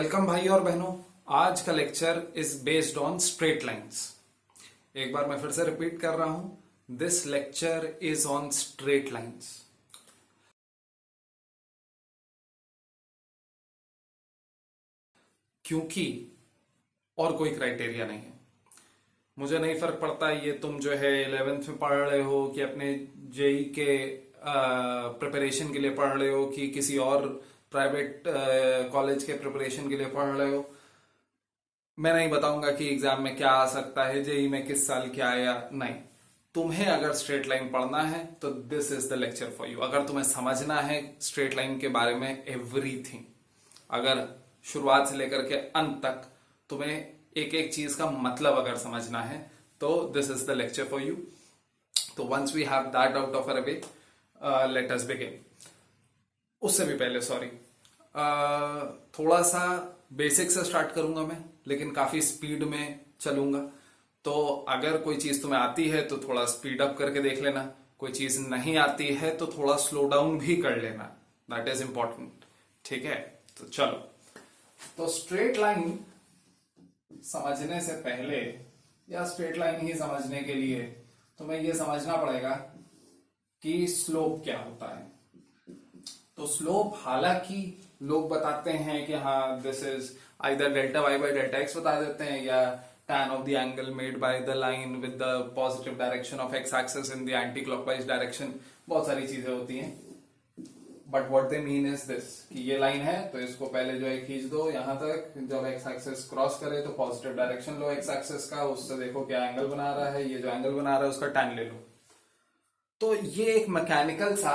Welcome भाई और बहनों। आज का lecture is based on straight lines. एक बार मैं फिर से रिपीट कर रहा हूं, this lecture is on straight lines. क्योंकि और कोई क्राइटेरिया नहीं है। मुझे नहीं फर्क पड़ता ये तुम जो है 11th में पढ़ रहे हो कि अपने जेई के प्रिपरेशन के लिए पढ़ रहे हो कि किसी और प्राइवेट कॉलेज के प्रिपरेशन के लिए पढ़ रहे हो। मैं नहीं बताऊंगा कि एग्जाम में क्या आ सकता है, जेई में किस साल क्या आया, नहीं। तुम्हें अगर स्ट्रेट लाइन पढ़ना है तो this is the lecture for you. अगर तुम्हें समझना है स्ट्रेट लाइन के बारे में एवरीथिंग, अगर शुरुआत से लेकर के अंत तक तुम्हें एक एक चीज का मतलब अगर समझना है तो this is the lecture for you. तो once we have that out of our way, let us begin. उससे भी पहले सॉरी, थोड़ा सा बेसिक से स्टार्ट करूंगा मैं, लेकिन काफी स्पीड में चलूंगा। तो अगर कोई चीज तुम्हें आती है तो थोड़ा स्पीड अप करके देख लेना, कोई चीज नहीं आती है तो थोड़ा स्लो डाउन भी कर लेना, दैट इज इंपॉर्टेंट। ठीक है, तो चलो। तो स्ट्रेट लाइन समझने से पहले या स्ट्रेट लाइन ही समझने के लिए तुम्हें यह समझना पड़ेगा कि स्लोप क्या होता है। तो स्लोप, हालांकि लोग बताते हैं कि हाँ this is either delta Y by delta X बता देते हैं, या tan of the angle made by the line with the positive direction of x axis in the anti clockwise direction। बहुत सारी चीजें होती हैं, but what they mean is this कि ये लाइन है तो इसको पहले जो है खींच दो यहां तक, जब x एक्सिस क्रॉस करे तो पॉजिटिव डायरेक्शन लो x एक्सिस का, उससे देखो क्या एंगल बना रहा है, ये जो एंगल बना रहा है उसका tan ले लो। तो ये एक मैकेनिकल सा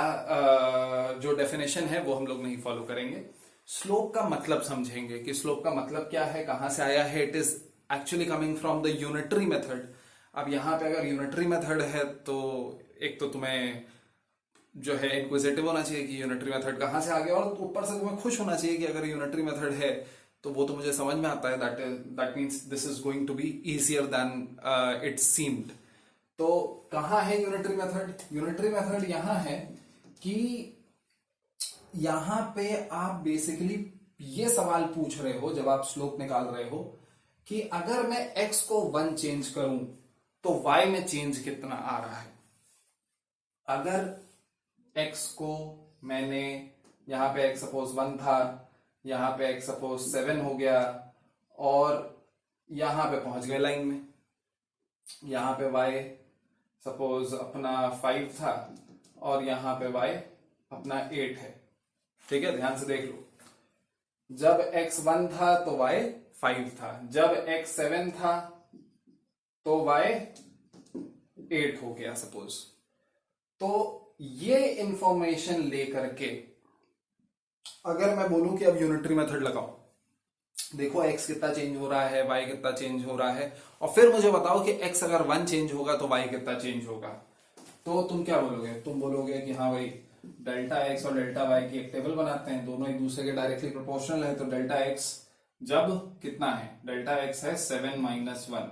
जो डेफिनेशन है वो हम लोग नहीं फॉलो करेंगे। स्लोप का मतलब समझेंगे कि स्लोप का मतलब क्या है, कहां से आया है। It is actually coming from the unitary method. अब यहां पे अगर यूनिटरी मेथड है तो एक तो तुम्हें जो है इंक्विजिटिव होना चाहिए कि यूनिटरी मेथड कहां से आ गया, और ऊपर से तुम्हें खुश होना चाहिए कि अगर यूनिटरी मेथड है तो वो तो मुझे समझ में आता है, that means this is going to be easier than it seemed. तो कहां है यूनिटरी मेथड? यूनिटरी मेथड यहां है कि यहां पे आप बेसिकली ये सवाल पूछ रहे हो जब आप स्लोप निकाल रहे हो कि अगर मैं x को 1 चेंज करूं तो y में चेंज कितना आ रहा है। अगर x को मैंने यहां पे x सपोज 1 था, यहां पे x सपोज 7 हो गया, और यहां पे पहुंच गए लाइन में, यहां पे y सपोज अपना 5 था और यहां पे y अपना 8 है। ठीक है, ध्यान से देख लो, जब x 1 था तो y 5 था, जब x 7 था तो y 8 हो गया सपोज। तो ये इंफॉर्मेशन लेकर के अगर मैं बोलूं कि अब यूनिटरी मेथड लगाओ, देखो x कितना चेंज हो रहा है, y कितना चेंज हो रहा है, और फिर मुझे बताओ कि x अगर 1 चेंज होगा तो y कितना चेंज होगा। तो तुम क्या बोलोगे? तुम बोलोगे कि हाँ भाई डेल्टा x और डेल्टा y की एक टेबल बनाते हैं, दोनों एक दूसरे के डायरेक्टली प्रोपोर्शनल है। तो डेल्टा x जब कितना है, डेल्टा x है 7 माइनस 1,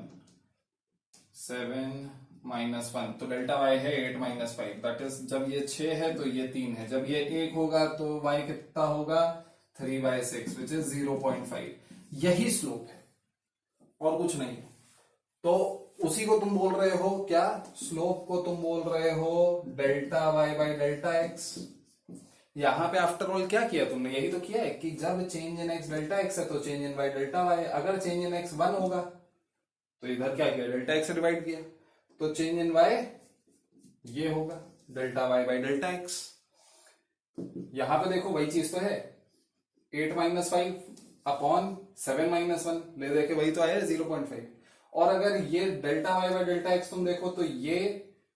7 माइनस 1, तो डेल्टा y है 8 माइनस 5, दैट इज जब ये 6 है तो ये 3 है, जब ये 1 होगा तो y कितना होगा 3/6 विच इज 0.5। यही स्लोप है और कुछ नहीं है। तो उसी को तुम बोल रहे हो क्या, स्लोप को तुम बोल रहे हो delta Y by delta X. यहां पे आफ्टर ऑल क्या किया तुमने, यही तो किया है कि जब change in X delta X है तो change in Y delta Y. अगर चेंज इन एक्स 1 होगा तो इधर क्या किया, डेल्टा एक्स से डिवाइड किया, तो चेंज इन वाई ये होगा delta Y by delta X. यहां पे देखो वही चीज तो है, 8 माइनस 5 अपॉन 7 माइनस 1, ले देखे वही तो आया 0.5। और अगर ये delta Y by delta X तुम देखो तो ये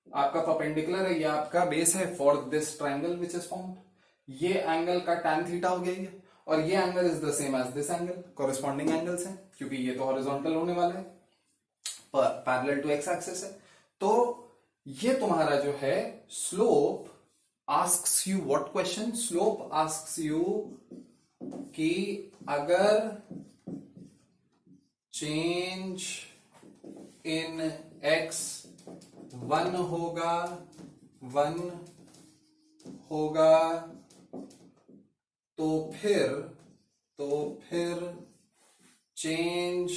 आपका परपेंडिकुलर है, ये आपका बेस है for this triangle which is formed. ये एंगल का tan थीटा हो गया ये, और ये angle is the same as this angle, corresponding angles हैं क्योंकि ये तो हॉरिजॉन्टल होने वाला है, पैरेलल टू एक्स एक्सिस है। तो ये तुम्हारा जो है slope asks you what question, slope asks you कि अगर चेंज इन x 1 होगा तो फिर चेंज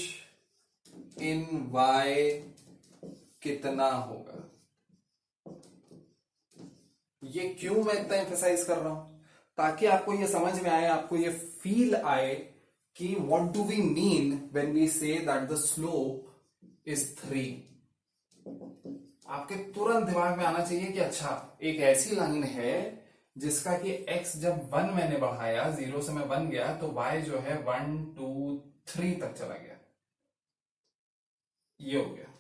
इन वाई कितना होगा। ये क्यों मैं इतना एम्फेसाइज कर रहा हूं, ताकि आपको ये समझ में आए, आपको ये फील आए कि what do we mean when we say that the slope is 3। आपके तुरंत दिमाग में आना चाहिए कि अच्छा एक ऐसी लाइन है जिसका कि x जब 1 मैंने बढ़ाया, 0 से मैं 1 गया, तो y जो है 1 2 3 तक चला गया। ये हो गया।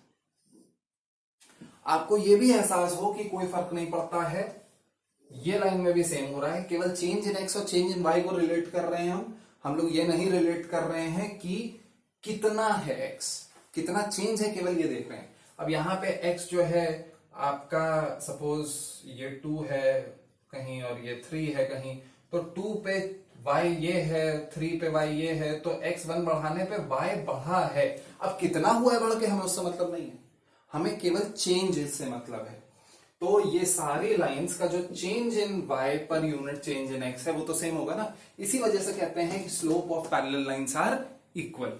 आपको ये भी एहसास हो कि कोई फर्क नहीं पड़ता है, ये लाइन में भी सेम हो रहा है, केवल चेंज इन x और चेंज इन y को रिलेट कर रहे हैं हम लोग ये नहीं रिलेट कर रहे हैं कि कितना है x, कितना चेंज है, केवल ये देख रहे हैं। अब यहां पे x जो है आपका, सपोज ये 2 है कहीं और ये 3 है कहीं, तो 2 पे y ये है, 3 पे y ये है, तो x 1 बढ़ाने पे y बढ़ा है। अब कितना हुआ है बढ़ के हमें उससे मतलब नहीं है, हमें केवल चेंज से मतलब है। तो ये सारी लाइंस का जो change in y per unit change in x है वो तो सेम होगा ना। इसी वजह से कहते हैं कि slope of parallel lines are equal.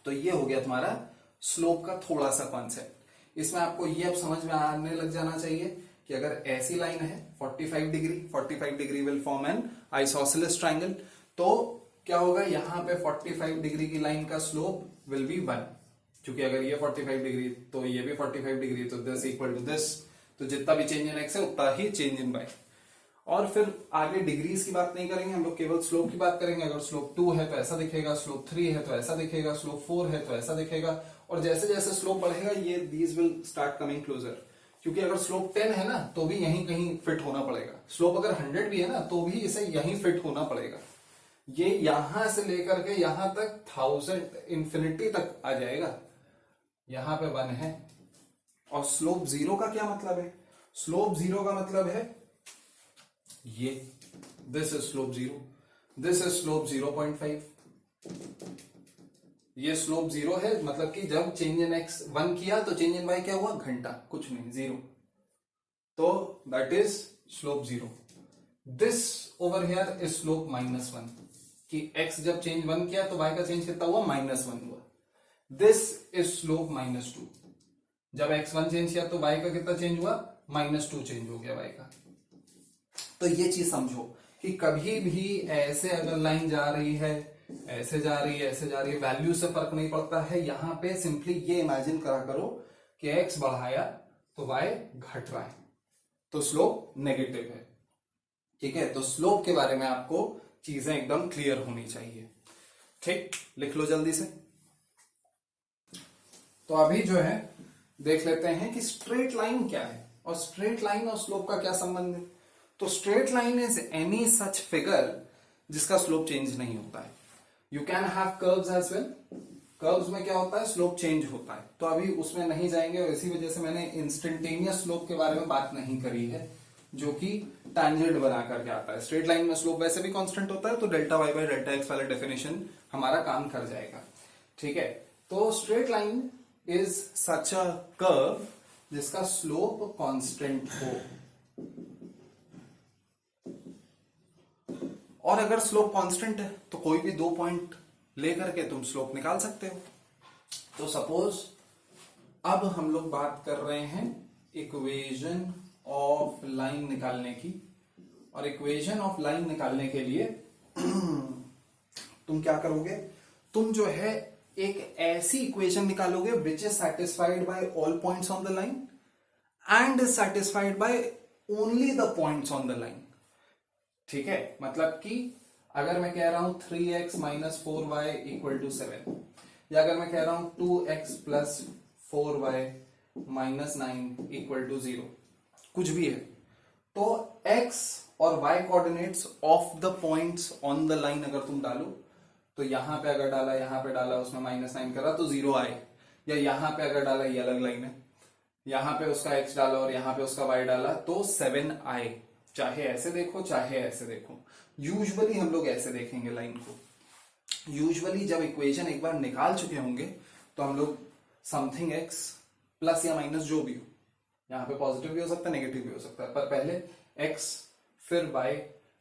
तो ये हो गया तुम्हारा स्लोप का थोड़ा सा कॉन्सेप्ट। इसमें आपको ये अब समझ में आने लग जाना चाहिए कि अगर ऐसी लाइन है 45 degree, 45 degree will form an isosceles triangle, तो क्या होगा, यहां पे 45 डिग्री की लाइन का स्लोप विल बी 1, क्योंकि अगर ये 45 डिग्री तो ये भी 45 डिग्री, तो दिस इक्वल टू दिस, तो जितना भी चेंज इन एक्स है उतना ही चेंज इन वाई। और फिर आगे डिग्रीज की बात नहीं करेंगे हम लोग, केवल स्लोप की बात करेंगे। अगर स्लोप 2 है तो ऐसा दिखेगा, स्लोप 3 है तो ऐसा दिखेगा, स्लोप 4 है तो ऐसा दिखेगा, और जैसे जैसे स्लोप बढ़ेगा ये these will start coming closer. क्योंकि अगर स्लोप 10 है ना तो भी यहीं कहीं फिट होना पड़ेगा, स्लोप अगर 100 भी है ना तो भी इसे यहीं फिट होना पड़ेगा। ये यहां से लेकर के यहां तक 1000 इंफिनिटी तक आ जाएगा। यहां पे 1 है, और स्लोप 0 का क्या मतलब है, स्लोप 0 का मतलब है ये, this is slope 0, this is slope 0.5। ये स्लोप 0 है, मतलब कि जब चेंज इन x 1 किया तो चेंज इन y क्या हुआ, घंटा, कुछ नहीं, 0। तो that is slope 0। This over here is slope -1, कि x जब चेंज 1 किया तो y का चेंज कितना हुआ, -1 हुआ। दिस इज स्लोप -2, जब x1 चेंज किया तो y का कितना चेंज हुआ, -2 चेंज हो गया y का। तो ये चीज समझो कि कभी भी ऐसे अगर लाइन जा रही है, ऐसे जा रही है, ऐसे जा रही है, वैल्यू से फर्क नहीं पड़ता है। यहां पे सिंपली ये इमेजिन करा करो कि x बढ़ाया तो y घट रहा है, तो स्लोप नेगेटिव है। ठीक है, तो स्लोप के बारे में आपको चीजें एकदम क्लियर होनी चाहिए। ठीक, लिख लो जल्दी से। तो अभी जो है देख लेते हैं कि स्ट्रेट लाइन क्या है, और स्ट्रेट लाइन और स्लोप का क्या संबंध है। तो straight line is any such figure जिसका स्लोप चेंज नहीं होता है। You can have curves as well, curves में क्या होता है, स्लोप चेंज होता है, तो अभी उसमें नहीं जाएंगे, और इसी वजह से मैंने इंस्टेंटेनियस स्लोप के बारे में बात नहीं करी है, जो कि टैंजेंट बना करके आता है। स्ट्रेट लाइन में स्लोप वैसे भी कांस्टेंट होता है, तो delta Y by delta X वाला डेफिनेशन हमारा काम कर जाएगा। ठीक है, तो straight line is such a curve जिसका स्लोप कांस्टेंट हो, और अगर स्लोप कांस्टेंट है तो कोई भी 2 पॉइंट लेकर के तुम स्लोप निकाल सकते हो। तो सपोज अब हम लोग बात कर रहे हैं इक्वेशन ऑफ लाइन निकालने की, और इक्वेशन ऑफ लाइन निकालने के लिए तुम क्या करोगे, तुम जो है एक ऐसी इक्वेशन निकालोगे which is satisfied by all points on the line and is satisfied by only the points on the line. ठीक है, मतलब कि अगर मैं कह रहा हूं 3x - 4y = 7, या अगर मैं कह रहा हूं 2x + 4y - 9 = 0, कुछ भी है, तो x और y coordinates of the points on the line अगर तुम डालो, तो यहां पे अगर डाला, यहां पे डाला, उसमें -9 करा तो 0 आए, या यहां पे अगर डाला, ये अलग लाइन है, यहां पे उसका x डाला और यहां पे उसका y डाला तो 7 आए। चाहे ऐसे देखो चाहे ऐसे देखो, यूजुअली हम लोग ऐसे देखेंगे लाइन को। यूजुअली जब इक्वेशन एक बार निकाल चुके होंगे तो हम लोग समथिंग x प्लस या माइनस जो भी हो, यहां पे पॉजिटिव भी हो सकता है, नेगेटिव भी हो सकता है, पर पहले x फिर y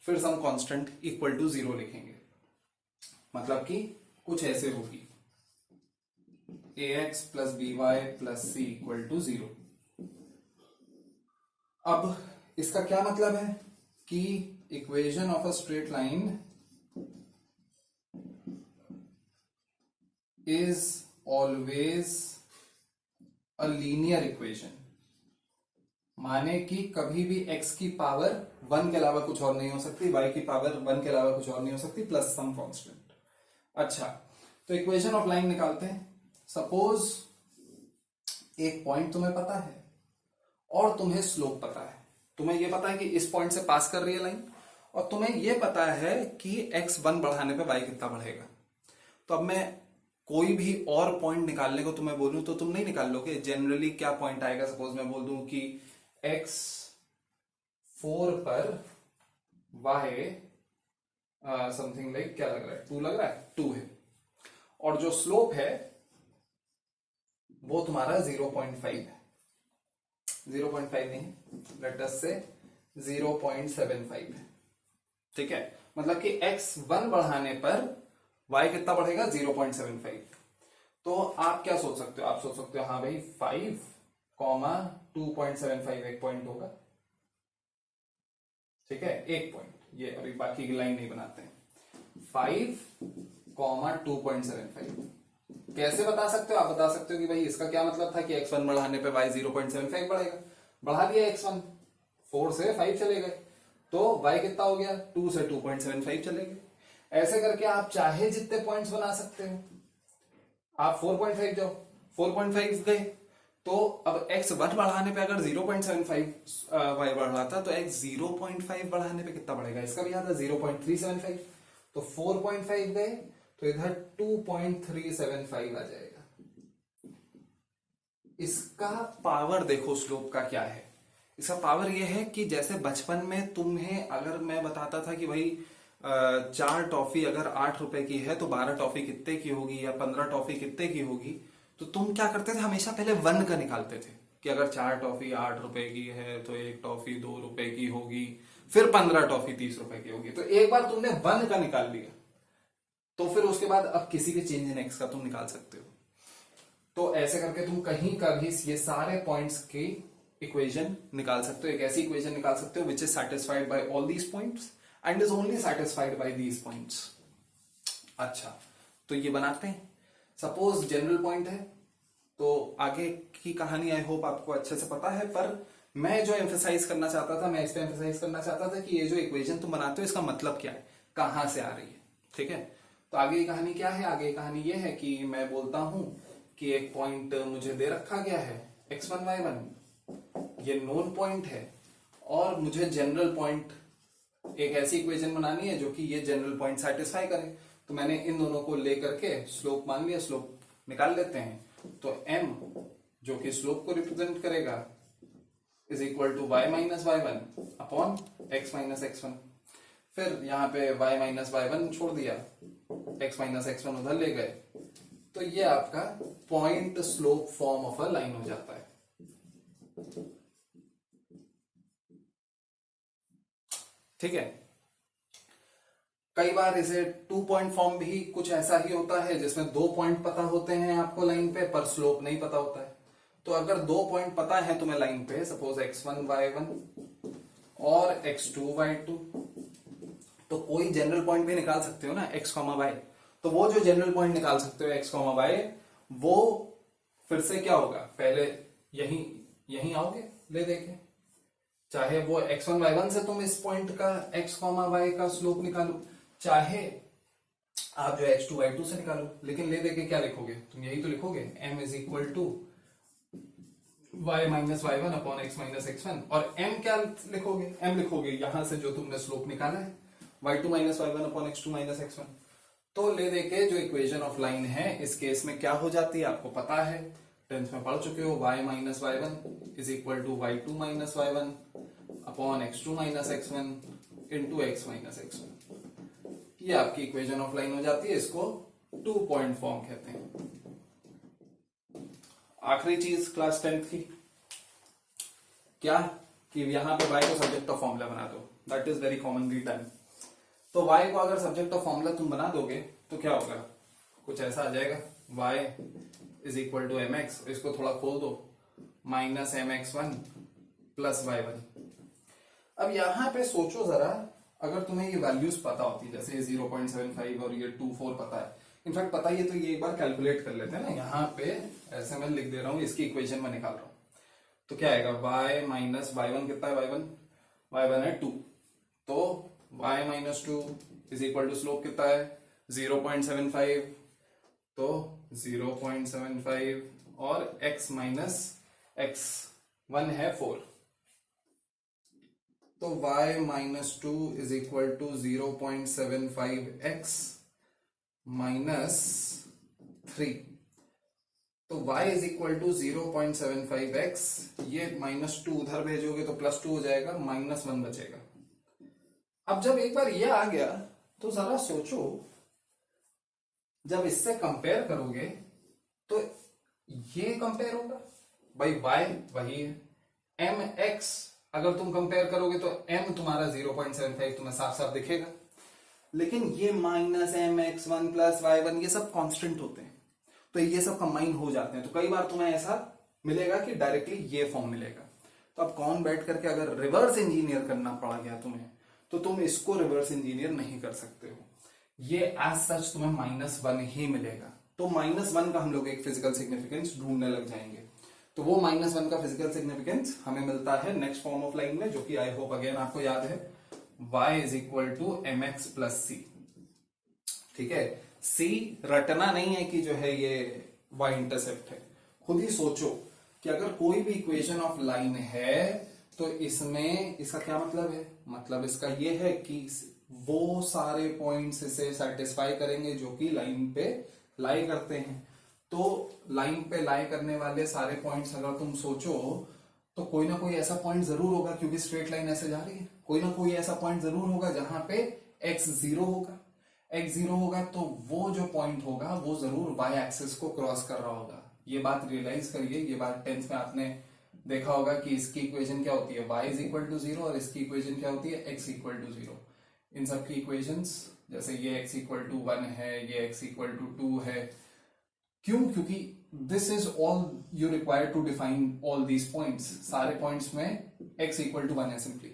फिर सम कांस्टेंट = 0 लिखेंगे। मतलब कि कुछ ऐसे होगी, ax plus B Y plus C equal to 0। अब इसका क्या मतलब है कि equation of a straight line is always a linear equation, माने कि कभी भी x की पावर 1 के अलावा कुछ और नहीं हो सकती, y की पावर 1 के अलावा कुछ और नहीं हो सकती, प्लस सम कांस्टेंट। अच्छा, तो इक्वेशन ऑफ लाइन निकालते हैं। सपोज एक पॉइंट तुम्हें पता है और तुम्हें स्लोप पता है, तुम्हें यह पता है कि इस पॉइंट से पास कर रही है लाइन, और तुम्हें यह पता है कि x1 बढ़ाने पे y कितना बढ़ेगा। तो अब मैं कोई भी और पॉइंट निकालने को तुम्हें बोलूं तो तुम नहीं निकाल लोगे। जनरली क्या पॉइंट आएगा, सपोज मैं बोल दूं कि x4 पर y समथिंग लाइक क्या लग रहा है, 2 लग रहा है, 2 है, और जो स्लोप है वो तुम्हारा 0.5 है, 0.5 नहीं, लेट अस से 0.75 है। ठीक है, मतलब कि x1 बढ़ाने पर y कितना बढ़ेगा, 0.75। तो आप क्या सोच सकते हो, आप सोच सकते हो हाँ भाई 5, 2.75 एक पॉइंट होगा। ठीक है, एक पॉइंट, ये अभी बाकी की लाइन नहीं बनाते हैं। 5, 2.75 कैसे बता सकते हो, आप बता सकते हो कि भाई इसका क्या मतलब था कि x1 बढ़ाने पे y 0.75 बढ़ेगा। बढ़ा दिया x1, 4 से 5 चले गए, तो y कितना हो गया, 2 से 2.75 चले गए। ऐसे करके आप चाहे जितने पॉइंट्स बना सकते हो। आप 4.5 जाओ, 4.5 गए, तो अब x1 बढ़ाने पे अगर 0.75 y बढ़ा था, तो x 0.5 बढ़ाने पे कितना बढ़ेगा, इसका भी याद है 0.375। तो 4.5 गए तो इधर 2.375 आ जाएगा। इसका पावर देखो स्लोप का क्या है। इसका पावर यह है कि जैसे बचपन में तुम्हें अगर मैं बताता था कि भाई 4 टॉफी अगर 8 रुपए की है तो 12 टॉफी कितने की होगी, या 15 टॉफी कितने की होगी, तो तुम क्या करते थे, हमेशा पहले 1 का निकालते थे कि अगर 4 टॉफी 8 रुपए की है तो एक टॉफी 2 रुपए की होगी, फिर 15 टॉफी 30 रुपए की होगी। तो एक बार तुमने 1 का निकाल लिया, तो फिर उसके बाद अब किसी भी चेंज इन एक्स का तुम निकाल सकते हो। तो ऐसे करके तुम कहीं का भी ये सारे पॉइंट्स की इक्वेशन निकाल सकते हो। एक ऐसी इक्वेशन निकाल सकते हो which is satisfied by all these points and is only satisfied by these points. अच्छा, तो ये बनाते हैं। सपोज जनरल पॉइंट है, तो आगे की कहानी आई होप आपको अच्छे से पता है, पर मैं जो एम्फेसाइज करना चाहता था, मैं इस पे एम्फेसाइज करना चाहता था कि ये जो इक्वेशन तुम बनाते हो इसका मतलब क्या है, कहां से आ रही है। ठीक है, तो आगे की कहानी क्या है, आगे की कहानी ये है कि मैं बोलता हूं कि एक पॉइंट मुझे दे रखा गया है x1 y1, ये नोन पॉइंट है, और मुझे जनरल पॉइंट एक ऐसी इक्वेशन बनानी है जो कि ये जनरल पॉइंट सेटिस्फाई करे। तो मैंने इन दोनों को लेकर के स्लोप मान लिया, स्लोप निकाल लेते हैं। तो m जो कि स्लोप को रिप्रेजेंट करेगा is equal to y minus y1 upon x minus x1। फिर यहाँ पे y माइनस y1 छोड़ दिया, x माइनस x1 उधर ले गए, तो ये आपका point slope form of a line हो जाता है। ठीक है, कई बार इसे 2 पॉइंट फॉर्म भी कुछ ऐसा ही होता है जिसमें 2 पॉइंट पता होते हैं आपको लाइन पे, पर स्लोप नहीं पता होता है। तो अगर 2 पॉइंट पता है तुम्हें लाइन पे, सपोज x1 y1 और x2 y2, तो कोई जनरल पॉइंट भी निकाल सकते हो ना x, y। तो वो जो जनरल पॉइंट निकाल सकते हो x, y, वो फिर से क्या होगा, पहले यहीं आओगे ले देखे, चाहे वो x1 y1 से तुम इस पॉइंट का x, y का स्लोप निकालो, चाहे आप जो x2 y2 से निकालो, लेकिन ले देके क्या लिखोगे, तुम यही तो लिखोगे m is equal to y minus y1 upon x minus x1। और m क्या लिखोगे, m लिखोगे यहां से जो तुमने स्लोप निकाला है y2 minus y1 upon x2 minus x1। तो ले देके जो इक्वेशन ऑफ लाइन है इस केस में क्या हो जाती है आपको पता है, 10th में पढ़ चुके हो, y minus y1 is equal to y2 minus y1 upon x2 minus x1 into x minus x1। ये आपकी इक्वेशन ऑफ लाइन हो जाती है, इसको 2 पॉइंट फॉर्म कहते हैं। आखिरी चीज क्लास 10th की क्या, कि यहां पे y को सब्जेक्ट ऑफ फॉर्मूला बना दो, that is very commonly done. तो y को अगर सब्जेक्ट ऑफ फॉर्मूला तुम बना दोगे तो क्या होगा, कुछ ऐसा आ जाएगा, y is equal to M X, इसको थोड़ा खोल दो, minus M X one plus Y one. अब यहां पे सोचो जरा, अगर तुम्हें ये वैल्यूज पता होती, जैसे 0.75 और ये 24 पता है, इनफैक्ट पता ही है, तो ये एक बार कैलकुलेट कर लेते हैं ना। यहाँ पे ऐसे मैं लिख दे रहा हूँ, इसकी इक्वेशन में निकाल रहा हूँ, तो क्या आएगा, y माइनस वाई वन कितना है, वाई वन है 2, तो y minus 2 is equal to slope कितना है 0.75, तो 0.75 और x माइनस x वन है 4, तो y minus 2 is equal to 0.75x minus 3, तो y is equal to 0.75x, ये माइनस 2 उधर भेजोगे तो प्लस 2 हो जाएगा, माइनस 1 बचेगा। अब जब एक बार ये आ गया तो जरा सोचो, जब इससे कंपेयर करोगे तो ये कंपेयर होगा, भाई y वही है, mx अगर तुम कंपेयर करोगे तो m तुम्हारा 0.75 तुम्हें साफ साफ दिखेगा, लेकिन ये minus M X one plus Y one ये सब कांस्टेंट होते हैं, तो ये सब कंबाइन हो जाते हैं, तो कई बार तुम्हें ऐसा मिलेगा कि डायरेक्टली ये फॉर्म मिलेगा। तो अब कौन बैठ करके अगर रिवर्स इंजीनियर करना पड़ा गया तुम्हें, तो तुम इसको रिवर्स इंजीनियर नहीं कर सकते हो, ये एज सच तुम्हें -1 ही मिलेगा। तो -1 का हम लोग एक फिजिकल सिग्निफिकेंस ढूंढने लग जाएंगे, तो वो -1 का फिजिकल सिग्निफिकेंस हमें मिलता है नेक्स्ट फॉर्म ऑफ लाइन में, जो कि आई होप अगेन आपको याद है, y is equal to M x plus c. ठीक है, c रटना नहीं है कि जो है ये y इंटरसेप्ट है, खुद ही सोचो कि अगर कोई भी इक्वेशन ऑफ लाइन है तो इसमें इसका क्या मतलब है, मतलब इसका ये है कि वो सारे पॉइंट्स इसे सेटिस्फाई करेंगे जो कि लाइन पे लाई करते हैं। तो लाइन पे लाई करने वाले सारे पॉइंट्स अगर तुम सोचो तो कोई ना कोई ऐसा पॉइंट जरूर होगा, क्योंकि स्ट्रेट लाइन ऐसे जा रही है, कोई ना कोई ऐसा पॉइंट जरूर होगा जहां पे x जीरो होगा, x जीरो होगा तो वो जो पॉइंट होगा वो जरूर y एक्सिस को क्रॉस कर रहा होगा। ये बात रियलाइज करिए, ये बात 10th में आपने देखा होगा कि इसकी इक्वेशन क्या होती है, y इज इक्वल टू 0 और इसकी इक्वेशन क्या होती है, x इक्वल टू 0। इन सब की इक्वेशंस, जैसे ये x इक्वल टू 1 है, ये x इक्वल टू 2 है, क्यों, क्योंकि this is all you require to define all these points, सारे पॉइंट्स में x इक्वल टू 1 है सिंपली।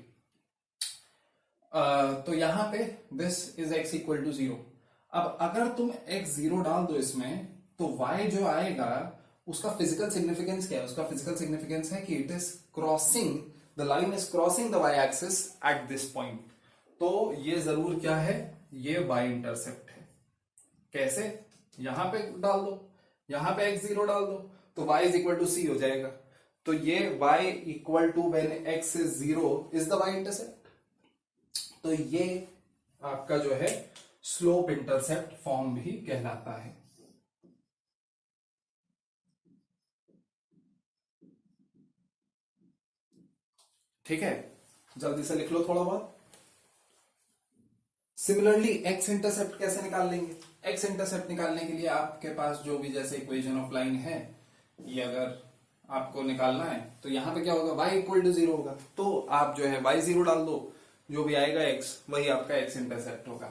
तो यहां पे this is x equal to 0। अब अगर तुम x 0 डाल दो इसमें, तो y जो आएगा उसका फिजिकल सिग्निफिकेंस क्या है, उसका फिजिकल सिग्निफिकेंस है कि it is crossing, the line is crossing the y axis at this point. तो ये जरूर क्या है, ये y इंटरसेप्ट है। कैसे, यहां पे डाल दो, यहां पे x 0 डाल दो तो y is equal to C हो जाएगा, तो ये y equal to when x is 0 is the y intercept. तो ये आपका जो है स्लोप इंटरसेप्ट फॉर्म भी कहलाता है। ठीक है, जल्दी से लिख लो थोड़ा बहुत। सिमिलरली एक्स इंटरसेप्ट कैसे निकाल लेंगे, एक्स इंटरसेप्ट निकालने के लिए आपके पास जो भी जैसे इक्वेशन ऑफ लाइन है, ये अगर आपको निकालना है तो यहां पे क्या होगा, y इक्वल टू 0 होगा, तो आप जो है y 0 डाल दो, जो भी आएगा x वही आपका x इंटरसेप्ट होगा।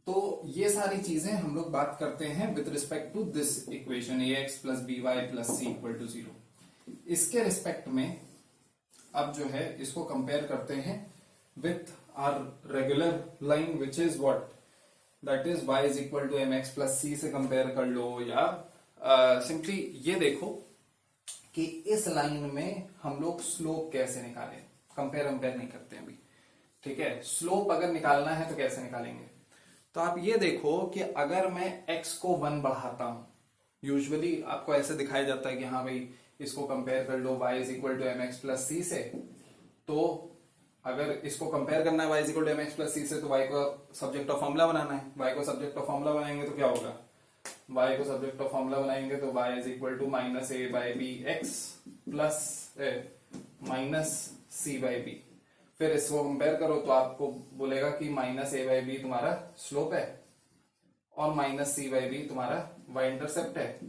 तो ये सारी चीजें हम लोग बात करते हैं with respect to this equation ax plus B Y plus C equal to 0। इसके रिस्पेक्ट में अब जो है इसको कंपेयर करते हैं with our regular line which is what, that is y is equal to M x plus c से compare कर लो, या सिंपली ये देखो कि इस लाइन में हम लोग स्लोप कैसे निकालें, कंपेयर नहीं करते हैं अभी। ठीक है, स्लोप अगर निकालना है तो कैसे निकालेंगे, तो आप ये देखो कि अगर मैं x को 1 बढ़ाता हूं, यूजुअली आपको ऐसे दिखाया जाता है कि हाँ भाई इसको कंपेयर कर लो y is equal to M x plus c से, तो अगर इसको कंपेयर करना है y is equal to M x plus c से, तो y को सब्जेक्ट ऑफ फॉर्मूला बनाना है, y को सब्जेक्ट ऑफ फॉर्मूला बनाएंगे तो क्या होगा, y को सब्जेक्ट ऑफ फॉर्मूला बनाएंगे तो y is equal to minus A by B X plus minus C by B. फिर इसको कंपेयर करो तो आपको बोलेगा कि माइनस ए बाई बी तुम्हारा स्लोप है और माइनस सी बाई बी तुम्हारा y इंटरसेप्ट है।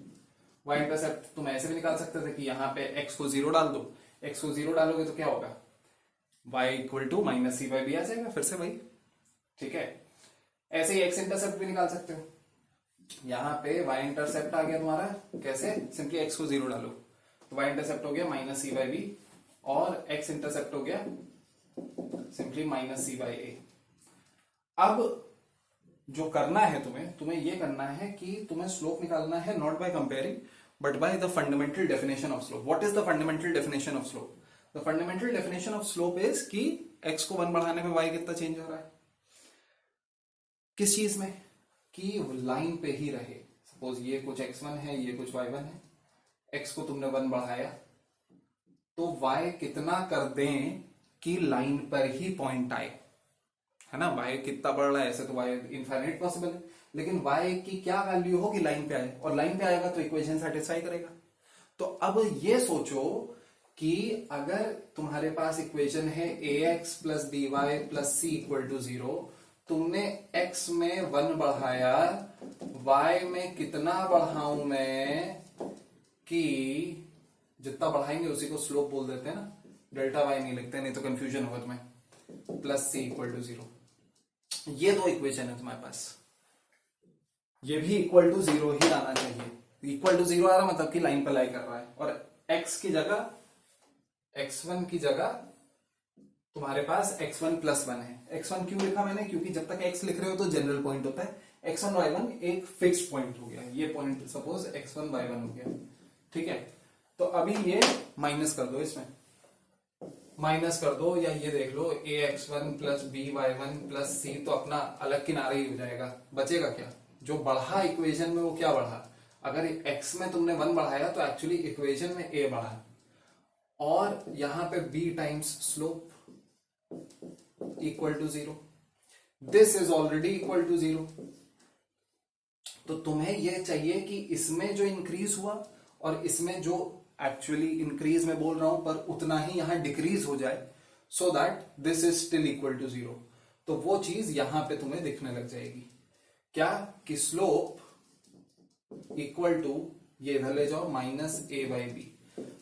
y इंटरसेप्ट तुम ऐसे भी निकाल सकते थे कि यहाँ पे x को 0 डाल दो, x को 0 डालोगे तो क्या होगा, y equal to minus C by b आ जाएगा फिर से भाई। ठीक है, ऐसे ही x इंटरसेप्ट भी निकाल सकते हो, यहाँ पे y इंटरसेप्ट आ गया तुम्हारा, कैसे, सिंपली x को 0 डालो तो y इंटरसेप्ट हो गया माइनस सी बाई बी, और x इंटरसेप्ट हो गया सिंपली माइनस सी बाई ए। अब जो करना है तुम्हें ये करना है कि तुम्हें स्लोप निकालना है not by comparing but by the fundamental definition of slope. What is the fundamental definition of slope? The fundamental definition of slope is कि x को 1 बढ़ाने पे y कितना चेंज हो रहा है, किस चीज में, कि लाइन पे ही रहे। सपोज ये कुछ x1 है, ये कुछ y1 है, x को तुमने 1 बढ़ाया तो y कितना कर दें कि लाइन पर ही पॉइंट आए, है ना। y कितना बढ़ रहा है, ऐसे तो y इनफाइनाइट पॉसिबल है, लेकिन y की क्या वैल्यू हो कि लाइन पे आए, और लाइन पे आएगा तो इक्वेशन सेटिस्फाई करेगा। तो अब ये सोचो कि अगर तुम्हारे पास इक्वेशन है ax plus B Y plus C equal to 0, तुमने x में 1 बढ़ाया, y में कितना बढ़ाऊं मैं कि जितना बढ़ाएंगे उसी को स्लोप बोल देते हैं ना, डेल्टा y नहीं लिखते, नहीं तो कंफ्यूजन होगा तुम्हें, प्लस सी इक्वल टू 0। ये दो इक्वेशन है तुम्हारे पास, ये भी इक्वल टू 0 ही आना चाहिए। इक्वल टू 0 आ रहा मतलब कि लाइन पर लाई कर रहा है, और x की जगह x1 की जगह तुम्हारे पास x1 प्लस 1 है। x1 क्यों लिखा मैंने, क्योंकि जब तक x लिख रहे हो तो जनरल पॉइंट होता है, x1 y1 एक फिक्स पॉइंट हो गया, ये पॉइंट सपोज x1 y1 हो गया, ठीक है। तो अभी ये माइनस कर दो, इसमें माइनस कर दो, या ये देख लो ax1 plus by1 plus c, तो अपना अलग किनारे ही हो जाएगा, बचेगा क्या, जो बढ़ा इक्वेशन में वो क्या बढ़ा, अगर x में तुमने 1 बढ़ाया तो एक्चुअली इक्वेशन में a बढ़ा, और यहां पे b times slope equal to 0, this is already equal to 0। तो तुम्हें यह चाहिए कि इसमें जो इंक्रीज हुआ और इसमें जो एक्चुअली इंक्रीज में बोल रहा हूं पर उतना ही यहां डिक्रीज हो जाए, so that this is still equal to 0। तो वो चीज यहां पे तुम्हें दिखने लग जाएगी, क्या कि स्लोप इक्वल टू, ये इधर ले जाओ, माइनस ए बाई बी।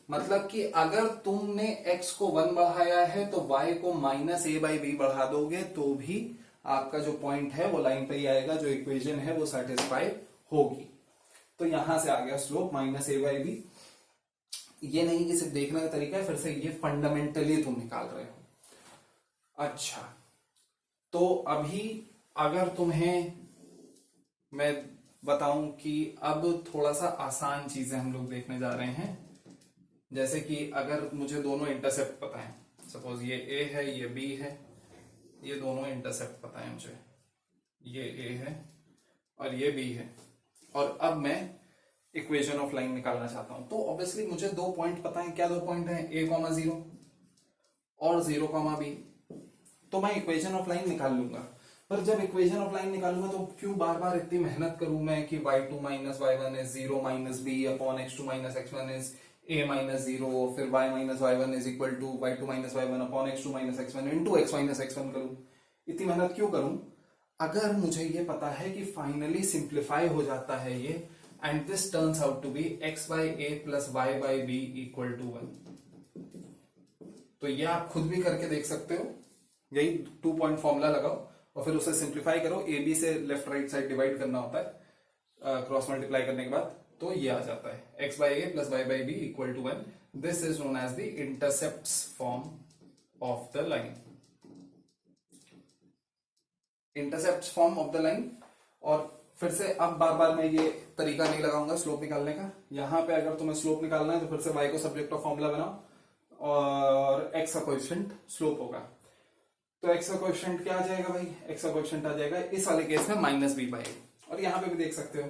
मतलब कि अगर तुमने x को 1 बढ़ाया है तो y को माइनस ए बाई बी बढ़ा दोगे तो भी आपका जो पॉइंट है वो लाइन पे ही आएगा, जो इक्वेशन है वो सेटिस्फाई होगी। तो यहां से आ गया slope minus A by B. ये नहीं कि सिर्फ देखने का तरीका है, फिर से ये फंडामेंटली तुम निकाल रहे हो। अच्छा, तो अभी अगर तुम्हें मैं बताऊं कि अब थोड़ा सा आसान चीजें हम लोग देखने जा रहे हैं, जैसे कि अगर मुझे दोनों इंटरसेप्ट पता है, सपोज ये a है ये b है, ये दोनों इंटरसेप्ट पता है मुझे, ये a है और ये b है, और अब मैं इक्वेशन ऑफ लाइन निकालना चाहता हूं। तो ऑब्वियसली मुझे 2 पॉइंट पता है, क्या 2 पॉइंट है, a, 0 और 0, b। तो मैं इक्वेशन ऑफ लाइन निकाल लूंगा, पर जब इक्वेशन ऑफ लाइन निकालूंगा तो क्यों बार बार इतनी मेहनत करूं मैं कि y2 minus y1 is 0 minus b upon x2 minus x1 is a minus 0, फिर y minus y1 is equal to y2 minus y1 upon x2 minus x1 into x minus x1 करूं। इतनी मेहनत क्यों करूं अगर मुझे ये पता है कि फाइनली सिंप्लीफाई हो जाता है ये, and this turns out to be x by a plus y by b equal to 1। तो ये आप खुद भी करके देख सकते हो, यही 2 पॉइंट फॉर्मूला लगाओ और फिर उसे सिंप्लीफाई करो, ए बी से लेफ्ट राइट साइड डिवाइड करना होता है क्रॉस मल्टीप्लाई करने के बाद, तो ये आ जाता है x by a plus y by b equal to 1। This is known as the intercepts form of the line, intercepts form of the line. और फिर से अब बार बार मैं ये तरीका नहीं लगाऊंगा स्लोप निकालने का। यहां पे अगर तुम्हें स्लोप निकालना है तो फिर से y को सब्जेक्ट ऑफ फॉर्मूला बनाओ और x का कोएफिशिएंट स्लोप होगा। तो x का कोएफिशिएंट क्या आ जाएगा भाई, x का कोएफिशिएंट आ जाएगा इस वाले केस में माइनस b बाई। और यहां पे भी देख सकते हो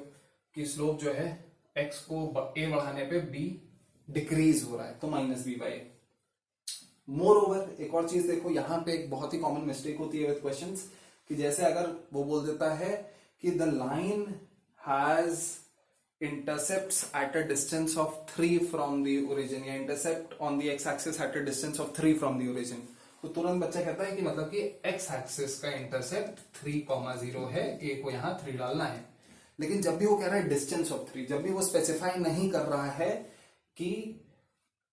कि स्लोप जो है x को a बढ़ाने पे b डिक्रीज हो रहा है, तो minus b by. More over एक और चीज देखो, यहां पे एक बहुत ही कॉमन मिस्टेक होती है विद क्वेश्चंस, कि जैसे अगर वो बोल देता है कि the line has intercepts at a distance of 3 from the origin, या intercept on the x axis at a distance of 3 from the origin, तो तुरंत बच्चा कहता है कि मतलब कि एक्स एक्सिस का इंटरसेप्ट 3,0 है, ए को यहां 3 डालना है। लेकिन जब भी वो कह रहा है डिस्टेंस ऑफ 3, जब भी वो स्पेसिफाई नहीं कर रहा है कि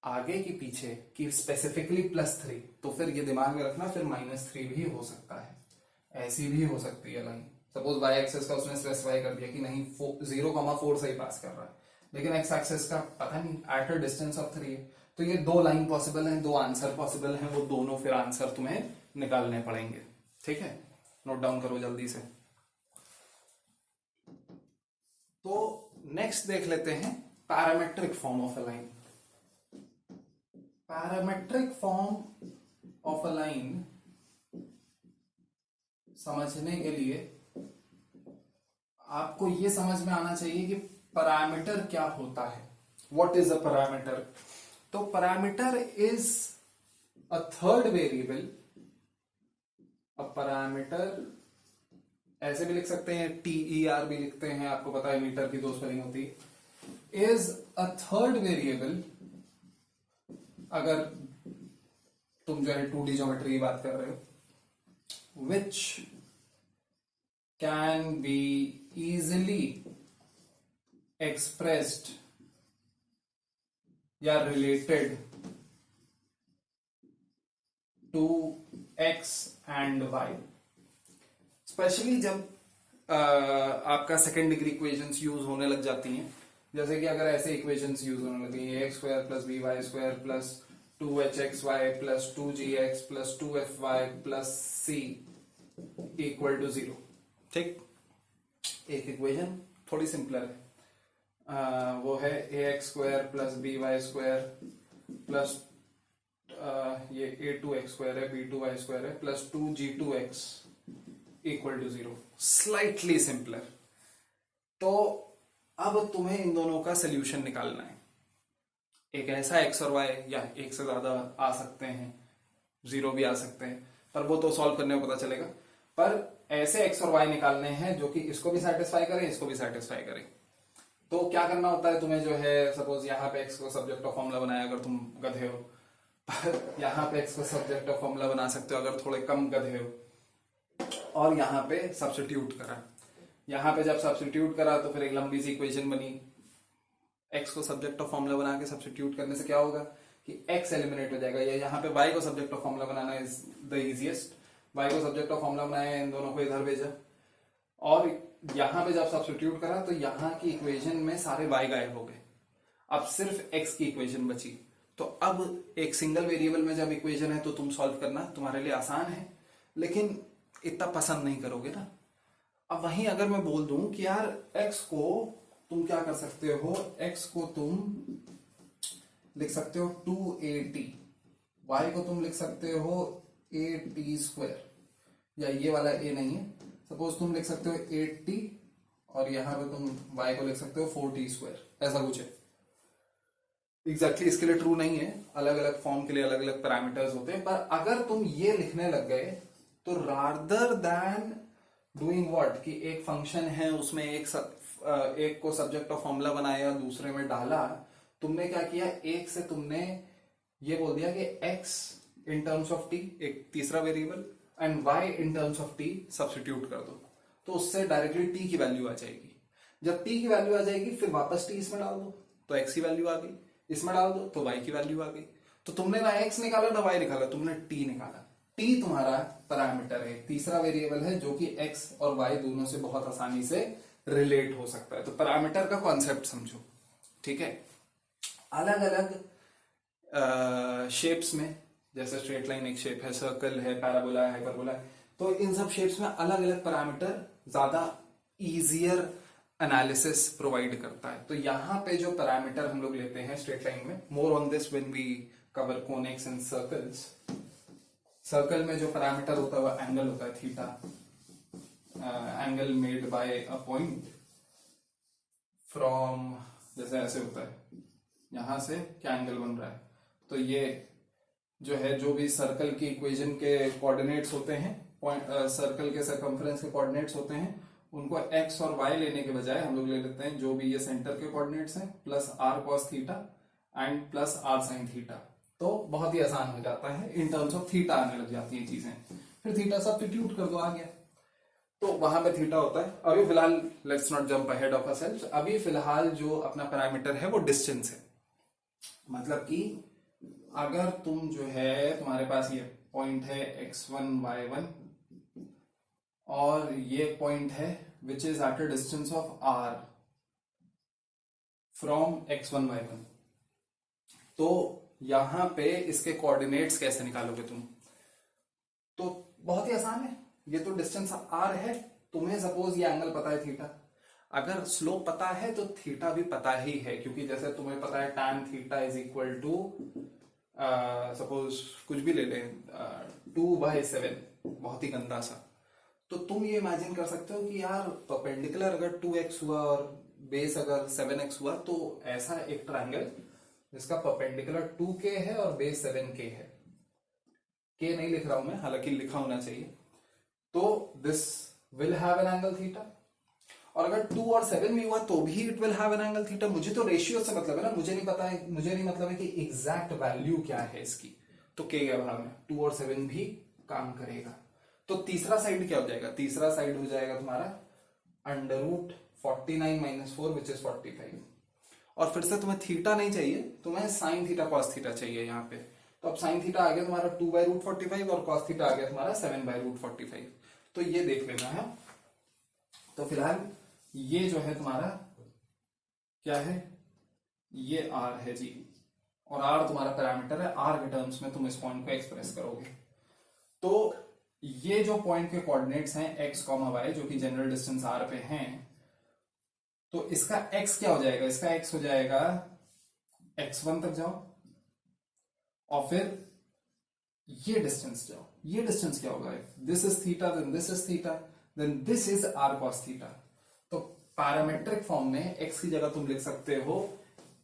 आगे की पीछे कि स्पेसिफिकली +3, तो फिर ये दिमाग में रखना, फिर -3 भी हो सकता है, ऐसी भी हो सकती है लाइन, सपोज वाई एक्सेस का उसने स्पेसिफाई कर दिया कि नहीं 0,4 से ही पास कर रहा है, लेकिन एक्स एक्सेस का पता नहीं, एट अ डिस्टेंस ऑफ 3 है। तो ये दो लाइन पॉसिबल हैं, दो आंसर पॉसिबल हैं, वो दोनों फिर आंसर तुम्हें निकालने पड़ेंगे। ठीक है, नोट डाउन करो जल्दी से। तो नेक्स्ट देख लेते हैं parametric form of a line. Parametric form of a line समझने के लिए आपको ये समझ में आना चाहिए कि पैरामीटर क्या होता है। What is a parameter? तो parameter is a third variable. A parameter ऐसे भी लिख सकते हैं, TER भी लिखते हैं, आपको पता है मीटर की दो स्पेलिंग होती है। इज अ थर्ड वेरिएबल, अगर तुम जो है 2D ज्योमेट्री की बात कर रहे हो, which can be easily expressed या related to x and y। Specially जब आपका सेकेंड डिग्री इक्वेशंस यूज होने लग जाती हैं, जैसे कि अगर ऐसे इक्वेशंस यूज होने लगी है, X square plus B Y square plus 2hxy plus 2gx plus 2fy plus c equal to 0। ठीक, एक इक्वेशन थोड़ी सिंपलर है, वो है ax square plus B Y square plus ये a2x स्क्वायर है, b2y स्क्वायर है plus 2g2x equal to 0। Slightly simpler. तो अब तुम्हें इन दोनों का सोल्यूशन निकालना है। एक ऐसा एक्स और वाई, या एक से ज्यादा आ सकते हैं, 0 भी आ सकते हैं, पर वो तो सॉल्व करने में पता चलेगा। पर ऐसे एक्स और वाई निकालने हैं जो कि इसको भी सेटिस्फाई करें, इसको भी सेटिस्फाई करें। तो क्या करना होता है तुम्हें, जो है सपोज यहाँ पे एक्स को सब्जेक्ट ऑफ फॉर्मूला बनाया अगर तुम गधे हो, पर यहाँ पे एक्स को सब्जेक्ट ऑफ फॉर्मूला बना सकते हो अगर थोड़े कम गधे हो, और यहाँ पे सब्स्टिट्यूट करा। यहाँ पे जब सब्स्टिट्यूट करा तो फिर एक लंबी सी इक्वेशन बनी। x को सब्जेक्ट ऑफ फॉर्मूला बना के सब्स्टिट्यूट करने से क्या होगा कि x एलिमिनेट हो जाएगा, या यहाँ पे y को subject of formula banana is the easiest. y को सब्जेक्ट ऑफ फॉर्मूला बनाया, इन दोनों को इधर भेजा, और यहाँ पे जब सब्स्टिट्यूट करा तो यहाँ की इक्वेशन में सारे y गायब हो गए, अब सिर्फ x की इक्वेशन बची। तो अब एक सिंगल वेरिएबल में जब इक्वेशन है तो तुम सॉल्व करना तुम्हारे लिए आसान है, लेकिन इतना पसंद नहीं करोगे ना। अब वहीं अगर मैं बोल दूं कि यार x को तुम क्या कर सकते हो, x को तुम लिख सकते हो 2at, y को तुम लिख सकते हो at स्क्वायर, या ये वाला a नहीं है, सपोज तुम लिख सकते हो 8t, और यहां पे तुम y को लिख सकते हो 4t स्क्वायर, ऐसा कुछ है। एग्जैक्टली इसके लिए ट्रू नहीं है, अलग अलग फॉर्म के लिए अलग अलग पैरामीटर्स होते हैं। पर अगर तुम ये लिखने लग गए तो रादर देन डूइंग व्हाट, कि एक फंक्शन है उसमें एक को सब्जेक्ट ऑफ फॉर्मूला बनाया दूसरे में डाला, तुमने क्या किया, एक से तुमने ये बोल दिया कि x in terms of t, एक तीसरा variable, and y in terms of t substitute कर दो, तो उससे डायरेक्टली t की वैल्यू आ जाएगी। जब t की वैल्यू आ जाएगी फिर वापस t इसमें डाल दो तो x की वैल्यू आ गई, इसमें डाल दो तो y की वैल्यू आ गई। तो तुमने ना x निकाला ना y निकाला, तुमने t निकाला। t तुम्हारा पैरामीटर है, तीसरा वेरिएबल है जो कि x और y दोनों से बहुत आसानी से रिलेट हो सकता है। तो पैरामीटर का कॉन्सेप्ट समझो, ठीक है। अलग अलग शेप्स में, जैसे स्ट्रेट लाइन एक शेप है, सर्कल है, पैराबोला है, हाइपरबोला है, तो इन सब शेप्स में अलग अलग पैरामीटर ज्यादा इजियर एनालिसिस प्रोवाइड करता है। तो यहाँ पे जो पैरामीटर हम लोग लेते हैं स्ट्रेट लाइन में, more on this when we cover conics and circles. Circle में जो पैरामीटर होता है वो एंगल होता है, theta, angle made by a point from, जैसे ऐसे होता है, यहां से क्या एंगल बन रहा है, तो ये जो है, जो भी सर्कल की इक्वेशन के कोऑर्डिनेट्स होते हैं, सर्कल के सर्कम्फ्रेंस के कोऑर्डिनेट्स होते हैं, उनको x और y लेने के बजाय हम लोग ले लेते हैं जो भी ये सेंटर के कोऑर्डिनेट्स हैं, plus r cos theta and plus r sin theta. तो बहुत ही आसान हो जाता है, इन टर्म्स ऑफ थीटा आने लग जाती हैं चीजें, फिर थीटा सब्स्टिट्यूट कर दो, आ गया। तो वहां पे थीटा होता है। अभी फिलहाल let's not jump ahead of ourselves, अभी फिलहाल जो अपना पैरामीटर है वो डिस्टेंस है। मतलब कि अगर तुम जो है, तुम्हारे पास ये पॉइंट है x1 y1, और ये पॉइंट है which is at a distance of r from x1 y1। तो यहां पे इसके कोऑर्डिनेट्स कैसे निकालोगे तुम? तो बहुत ही आसान है, ये तो डिस्टेंस r है, तुम्हें सपोज ये एंगल पता है थीटा, अगर स्लोप पता है तो थीटा भी पता ही है, क्योंकि जैसे तुम्हें पता है tan theta is equal to suppose कुछ भी ले लें 2/7, बहुत ही गंदा सा। तो तुम ये इमेजिन कर सकते हो कि यार परपेंडिकुलर अगर 2x हुआ और बेस अगर 7x हुआ, तो ऐसा एक ट्रायंगल जिसका परपेंडिकुलर 2k है और बेस 7k है, k नहीं लिख रहा हूं मैं, हालांकि लिखा होना चाहिए, तो this will have an angle theta. और अगर 2 और 7 भी हुआ तो भी it will have an angle theta. मुझे तो रेशियो से मतलब है ना, मुझे नहीं पता है, मुझे नहीं मतलब है कि एग्जैक्ट वैल्यू क्या है इसकी, तो k के भाग में 2 और 7 भी काम करेगा। तो तीसरा साइड क्या हो जाएगा? तीसरा साइड हो जाएगा तुम्हारा √49 - 4 विच इज 45। और फिर से तुम्हें थीटा नहीं चाहिए, तुम्हें साइन थीटा कॉस थीटा चाहिए यहाँ पे। तो अब साइन थीटा आ गया तुम्हारा 2/√45 और कॉस थीटा आ गया तुम्हारा 7/√45। तो ये देख लेना है। तो फिलहाल ये जो है तुम्हारा क्या है, ये r है जी, और r तुम्हारा पैरामीटर है, r के टर्म्स में तुम इस पॉइंट को एक्सप्रेस करोगे। तो ये जो पॉइंट के कोऑर्डिनेट्स हैं x, y, जो कि जनरल डिस्टेंस r पे हैं, तो इसका x क्या हो जाएगा? इसका x हो जाएगा x1 तक जाओ और फिर ये डिस्टेंस जाओ। ये डिस्टेंस क्या होगा? This is theta, then this is theta, then this is r cos theta. तो पैरामेट्रिक फॉर्म में x की जगह तुम लिख सकते हो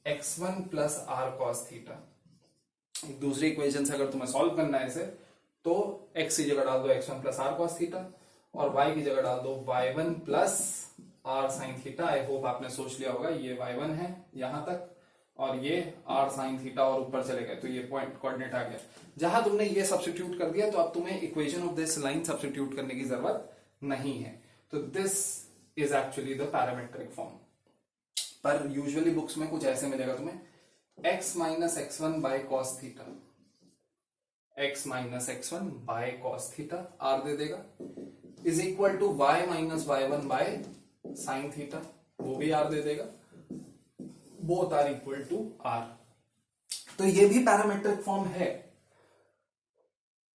x1 plus r cos theta. दूसरी इक्वेशन से अगर तुम्हें सॉल्व करना है इसे, तो x की जगह डाल दो x1 plus r cos theta और y की जगह डाल दो y1 plus r sin theta. I hope आपने सोच लिया होगा, ये y1 है यहां तक और ये r sin थीटा, और ऊपर चले गए तो ये पॉइंट कोऑर्डिनेट आ गया। जहां तुमने ये सब्स्टिट्यूट कर दिया तो अब तुम्हें equation of this line substitute करने की जरूरत नहीं है। तो this is actually the parametric form. पर यूजुअली बुक्स में कुछ ऐसे मिलेगा तुम्हें, x - x1 by cos theta, x - x1 by cos theta r दे देगा, is equal to y - y1 by sin theta, वो भी r दे देगा, both are equal to r। तो ये भी पैरामेट्रिक फॉर्म है,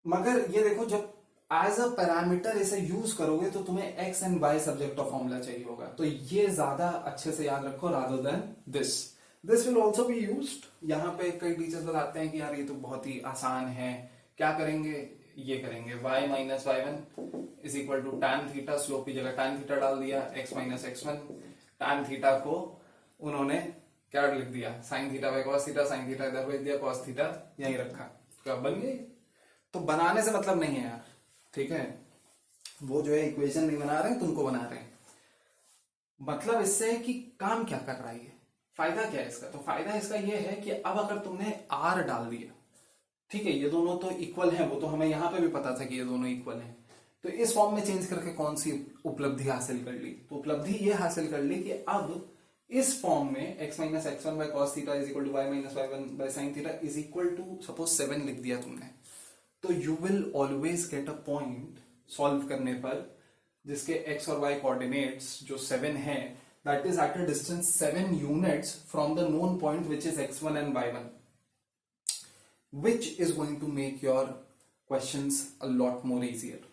मगर ये देखो जब एज अ पैरामीटर इसे यूज करोगे तो तुम्हें x and y subject of formula चाहिए होगा। तो ये ज्यादा अच्छे से याद रखो rather than this. This will also be used. यहाँ पे कई टीचर्स बताते हैं कि यार ये तो बहुत ही आसान है, क्या करेंगे? ये करेंगे y - y1 is equal to tan theta, slope की जगह tan थीटा डाल दिया, x - x1, tan थीटा को उन्होंने क्या लिख दिया, sin theta by cos theta, sin theta इधर भेज दिया, cos थीटा यहीं रखा, क्या बन गई? तो बनाने से मतलब नहीं है यार, ठीक है? वो जो है इक्वेशन नहीं बना रहे हैं, तुमको बना रहे हैं। मतलब इससे कि काम क्या कर रहा है ये, फायदा क्या है इसका? तो फायदा इसका ये है कि अब अगर तुमने r डाल दिया, ठीक है, ये दोनों तो इक्वल हैं, वो तो हमें यहां पे भी पता था कि ये दोनों इक्वल हैं, तो इस फॉर्म में चेंज करके कौन सी उपलब्धि हासिल कर ली? तो उपलब्धि ये हासिल कर ली कि अब इस फॉर्म में x - x1 by cos theta is equal to y - y1 by sin theta is equal to suppose 7 लिख दिया तुमने, तो you will always get a point solve करने पर जिसके x और y कोऑर्डिनेट्स जो 7 है, that is at a distance 7 units from the known point which is x1 and y1, which is going to make your questions a lot more easier.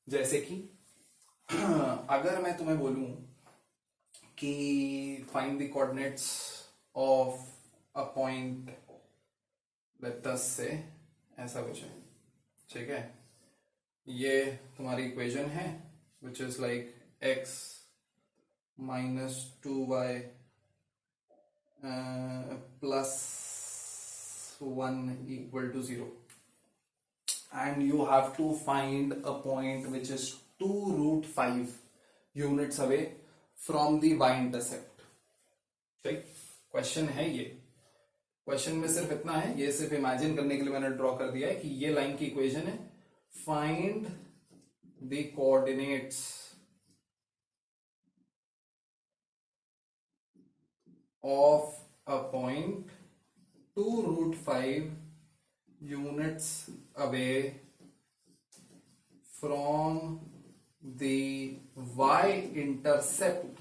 जैसे कि अगर मैं तुम्हें बोलूं कि find the coordinates of a point, let us say ऐसा कुछ है, ठीक है, ये तुम्हारी इक्वेशन है which is like x - 2y plus 1 equal to 0, and you have to find a point which is 2√5 units away from the y-intercept। ठीक, question है ये। क्वेश्चन में सिर्फ इतना है, ये सिर्फ इमेजिन करने के लिए मैंने ड्रॉ कर दिया है कि ये लाइन की इक्वेशन है, find the coordinates of a point 2√5 units away from the y intercept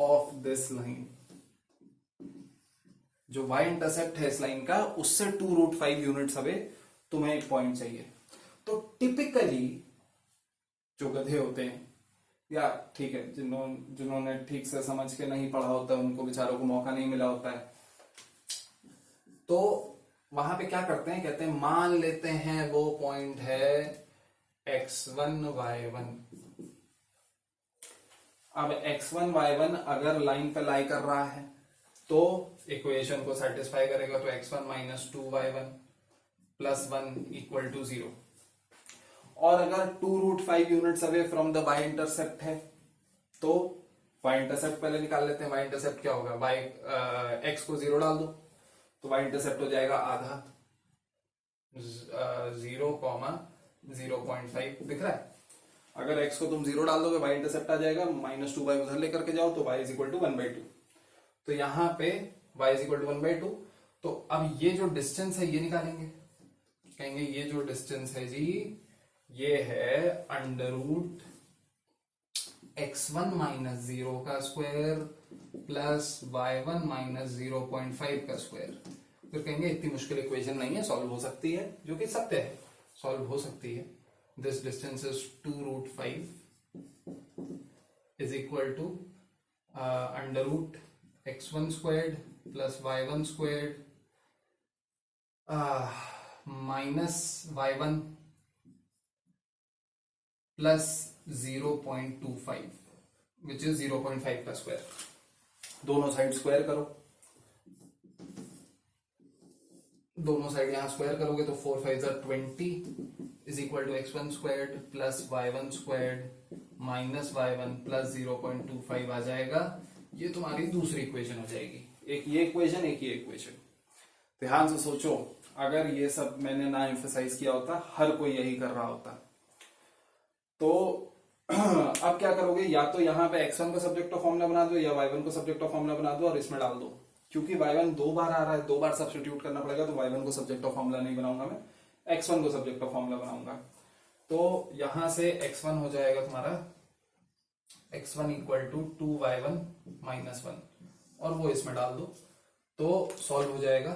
of this line, जो y इंटरसेप्ट है इस लाइन का उससे 2√5 यूनिट्स अवे तुम्हें एक पॉइंट चाहिए। तो टिपिकली जो गधे होते हैं, या ठीक है जिन्होंने ठीक से समझ के नहीं पढ़ा होता है उनको बेचारों को मौका नहीं मिला होता है, तो वहां पे क्या करते हैं, कहते हैं मान लेते हैं वो पॉइंट है x1 y1। अब x1 y1 अगर लाइन पे लाई कर रहा है तो इक्वेशन को सेटिस्फाई करेगा, तो x1 minus 2y1 plus 1 equal to 0। और अगर 2√5 units away from the y intercept है तो y इंटरसेप्ट पहले निकाल लेते हैं। y इंटरसेप्ट क्या होगा, x को 0 डाल दो तो y इंटरसेप्ट हो जाएगा आधा, 0,0.5 दिख रहा है। अगर x को तुम 0 डाल दोगे y इंटरसेप्ट आ जाएगा, -2y उधर लेकर के जाओ तो y इज इक्वल टू 1/2। तो यहां पे y इज इक्वल टू 1/2। तो अब ये जो डिस्टेंस है ये निकालेंगे, कहेंगे ये जो डिस्टेंस है जी ये है अंडर रूट x1 माइनस 0 का स्क्वायर प्लस y1 माइनस 0.5 का स्क्वायर। फिर कहेंगे इतनी मुश्किल इक्वेशन नहीं है, सॉल्व हो सकती है, जो कि सत्य है, सॉल्व हो सकती है। This distance is 2√5 is equal to under root x1 squared plus y1 squared minus y1 plus 0.25 which is 0.5 का स्क्वायर। दोनों साइड स्क्वायर करो, दोनों साइड यहां स्क्वायर करोगे तो 4 5 20 is equal to x1 squared plus y1 squared minus y1 plus 0.25 आ जाएगा। ये तुम्हारी दूसरी इक्वेशन हो जाएगी। एक ये इक्वेशन, एक ये इक्वेशन। ध्यान से सोचो, अगर ये सब मैंने ना एम्फसाइज किया होता, हर कोई यही कर रहा होता, तो अब क्या करोगे, या तो यहाँ पे x1 को सब्जेक्ट ऑफ फॉर्मूला बना दो या y1 को सब्जेक्ट ऑफ फॉर्मूला बना दो और इसमें डाल दो। क्योंकि y1 दो बार आ रहा है, दो बार सब्स्टिट्यूट करना पड़ेगा, तो y1 को सब्जेक्ट ऑफ फॉर्मूला नहीं बनाऊंगा मैं, x1 को सब्जेक्ट ऑफ फॉर्मूला बनाऊंगा। तो यहां से x1 हो जाएगा तुम्हारा x1 equal to 2y1 minus 1 और वो इसमें डाल दो तो सॉल्व हो जाएगा।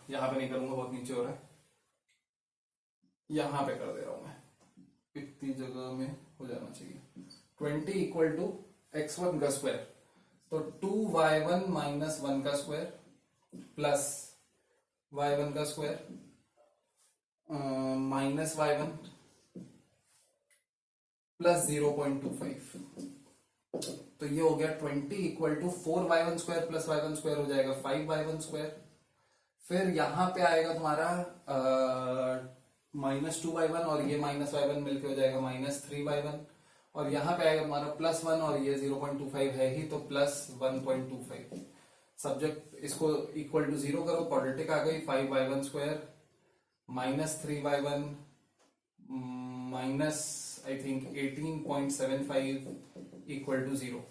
यहां पे नहीं करूंगा, बहुत नीचे हो रहा है, यहां पे कर दे रहा हूं मैं, इतनी जगह में हो जाना चाहिए। 20 इक्वल टू x1 का स्क्वायर, तो 2y1 माइनस 1 का स्क्वायर प्लस y1 का स्क्वायर माइनस y1 प्लस 0.25। तो ये हो गया 20 equal to 4y1 square plus y1 square हो जाएगा 5y1 स्क्वायर। फिर यहां पे आएगा तुम्हारा -2y1 और ये -y1 मिलके हो जाएगा -3y1 और यहाँ पे आएगा तुम्हारा +1 और ये 0.25 है ही तो +1.25। सब्जेक्ट इसको इक्वल टू 0 करो, क्वाड्रेटिक आ गई, 5y1 square -3y1 minus I think 18.75 equal to 0।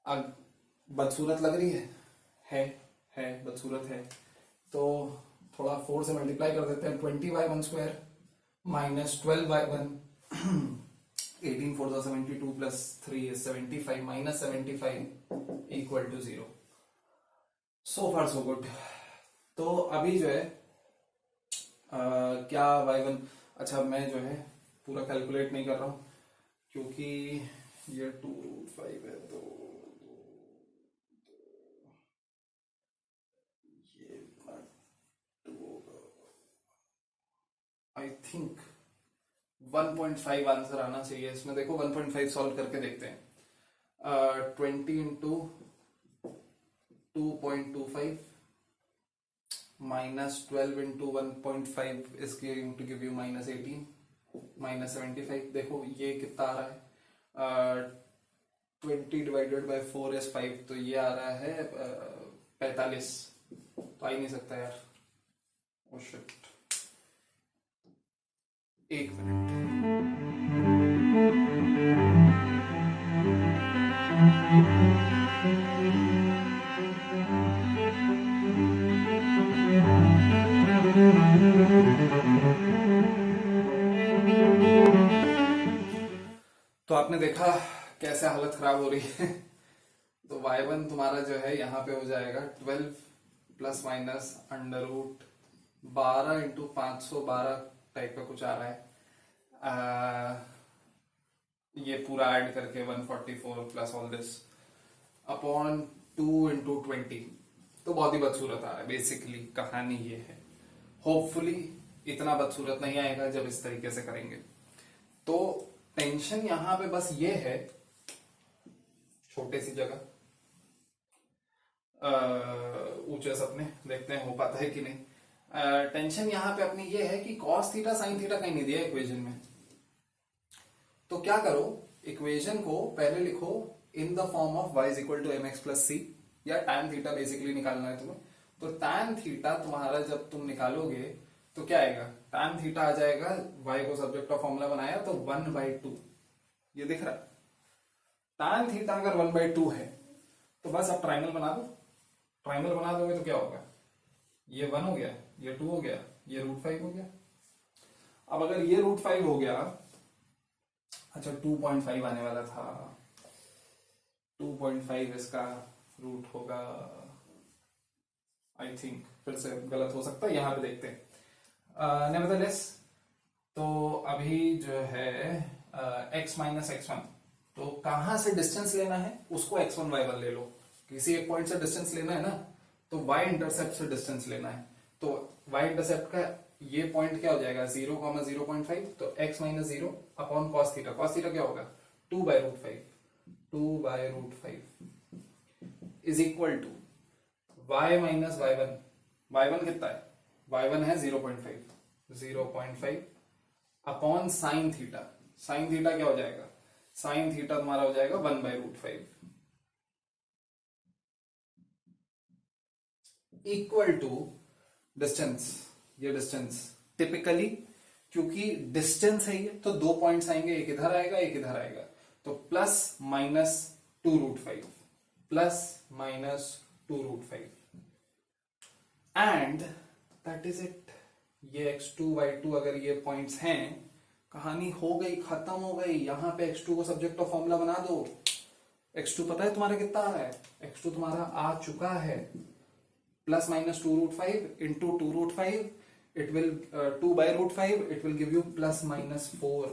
अब बदसूरत लग रही है बदसूरत है, तो थोड़ा 4 से मल्टीप्लाई कर देते हैं। 20y1 square minus 12y1 18 4 72 plus 3 is 75 minus 75 equal to 0। So far so good. तो अभी जो है क्या y1, अच्छा मैं जो है पूरा कैलकुलेट नहीं कर रहा हूं क्योंकि ये 2√5 है, तो ये आई थिंक 1.5 आंसर आना चाहिए इसमें। देखो 1.5 सॉल्व करके देखते हैं। 20 into 2.25 minus 12 into 1.5 is going to give you -18 minus 75। देखो ये कितना आ रहा है, 20 डिवाइडेड बाय 4 is 5, तो ये आ रहा है 45। तो आ ही नहीं सकता यार, ओ शिट। एक मिनट, आपने देखा कैसे हालत खराब हो रही है। तो y1 तुम्हारा जो है यहाँ पे हो जाएगा 12 plus minus under root 12 into 512 type का कुछ आ रहा है। ये पूरा ऐड करके 144 plus all this upon 2 into 20। तो बहुत ही बदसूरत आ रहा है। बेसिकली कहानी ये है। होपफुली इतना बदसूरत नहीं आएगा जब इस तरीके से करेंगे। तो टेंशन यहां पे बस ये है, छोटे सी जगह ऊंचे सपने, देखते हैं हो पाता है कि नहीं। टेंशन यहां पे अपनी ये है कि कॉस थीटा साइन थीटा कहीं नहीं दिया इक्वेशन में। तो क्या करो, इक्वेशन को पहले लिखो in the form of y is equal to mx plus c, या tan थीटा बेसिकली निकालना है तुम्हें। तो tan थीटा तुम्हारा जब तुम निकालोगे तो क्या आएगा, tan थीटा आ जाएगा, y को सब्जेक्ट ऑफ फॉर्मूला बनाया तो 1/2, ये दिख रहा है। tan थीटा अगर 1/2 है तो बस अब ट्राइंगल बना दो। ट्राइंगल बना दोगे तो क्या होगा, ये 1 हो गया, ये 2 हो गया, ये √5 हो गया। अब अगर ये √5 हो गया, अच्छा 2.5 आने वाला था, 2.5 इसका रूट होगा, आई थिंक फिर से गलत हो सकता है, यहां पे देखते हैं। नेवरदलेस तो अभी जो है x माइनस x1, तो कहां से डिस्टेंस लेना है उसको x1 y1 ले लो। किसी एक पॉइंट से डिस्टेंस लेना है ना, तो y इंटरसेप्ट से डिस्टेंस लेना है। तो y इंटरसेप्ट का ये पॉइंट क्या हो जाएगा, 0,0.5, तो x minus 0 upon cos theta. Cos theta क्या होगा, 2/√5, 2/√5 is equal to y minus y1। y1 कितना है, y1 है 0.5 upon sine theta. Sine theta क्या हो जाएगा, साइन थीटा तुम्हारा हो जाएगा 1/√5 इक्वल टू डिस्टेंस। ये डिस्टेंस टिपिकली, क्योंकि डिस्टेंस है ये, तो 2 पॉइंट्स आएंगे, एक इधर आएगा एक इधर आएगा, तो plus minus 2√5, plus minus 2√5 and that is it. ये x2 y2 अगर ये पॉइंट्स हैं, कहानी हो गई, खत्म हो गई। यहां पे x2 को सब्जेक्ट ऑफ फॉर्मूला बना दो। x2 पता है तुम्हारा कितना आ रहा है, x2 तुम्हारा आ चुका है plus minus 2√5 into 2√5, it will 2/√5, it will give you plus minus 4।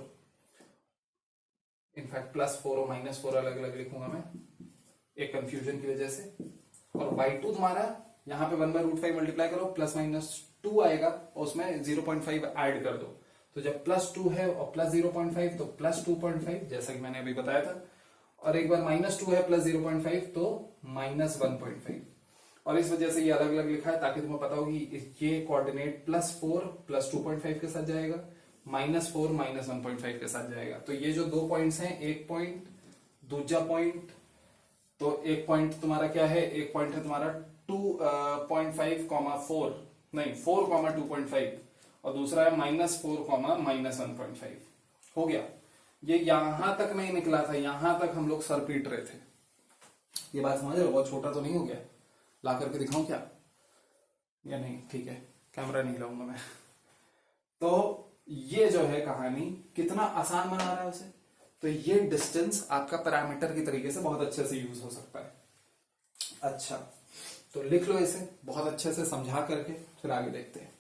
In fact plus 4 और -4 अलग अलग लिखूंगा मैं एक कंफ्यूजन की वजह से। और y2 तुम्हारा यहां पे 1/√5 मल्टीप्लाई करो, प्लस माइनस 2 आएगा और उसमें 0.5 ऐड कर दो। तो जब +2 है और प्लस 0.5 तो प्लस 2.5, जैसा कि मैंने अभी बताया था। और एक बार -2 है प्लस 0.5 तो -1.5। और इस वजह से ये अलग अलग लिखा है ताकि तुम्हें पता हो कि ये कोऑर्डिनेट +4 प्लस 2.5 के साथ जाएगा, -4 -1.5 के साथ जाएगा। तो ये जो 2 पॉइंट्स हैं, एक पॉइंट दूसरा पॉइंट, तो एक पॉइंट तुम्हारा क्या है, एक पॉइंट है तुम्हारा 2.5, 4,2.5 और दूसरा है -4, -1.5। हो गया। ये यहां तक नहीं निकला था, यहां तक हम लोग सर पीट रहे थे। ये बात समझ रहे हो, बहुत छोटा तो नहीं हो गया। ला करके दिखाऊं क्या, या नहीं, ठीक है, कैमरा नहीं लाऊंगा मैं। तो ये जो है कहानी, कितना आसान बना रहा है उसे। तो ये डिस्टेंस आपका पैरामीटर की तरीके से बहुत अच्छे से यूज हो सकता है। अच्छा, तो लिख लो इसे बहुत अच्छे से समझा करके, फिर आगे देखते हैं।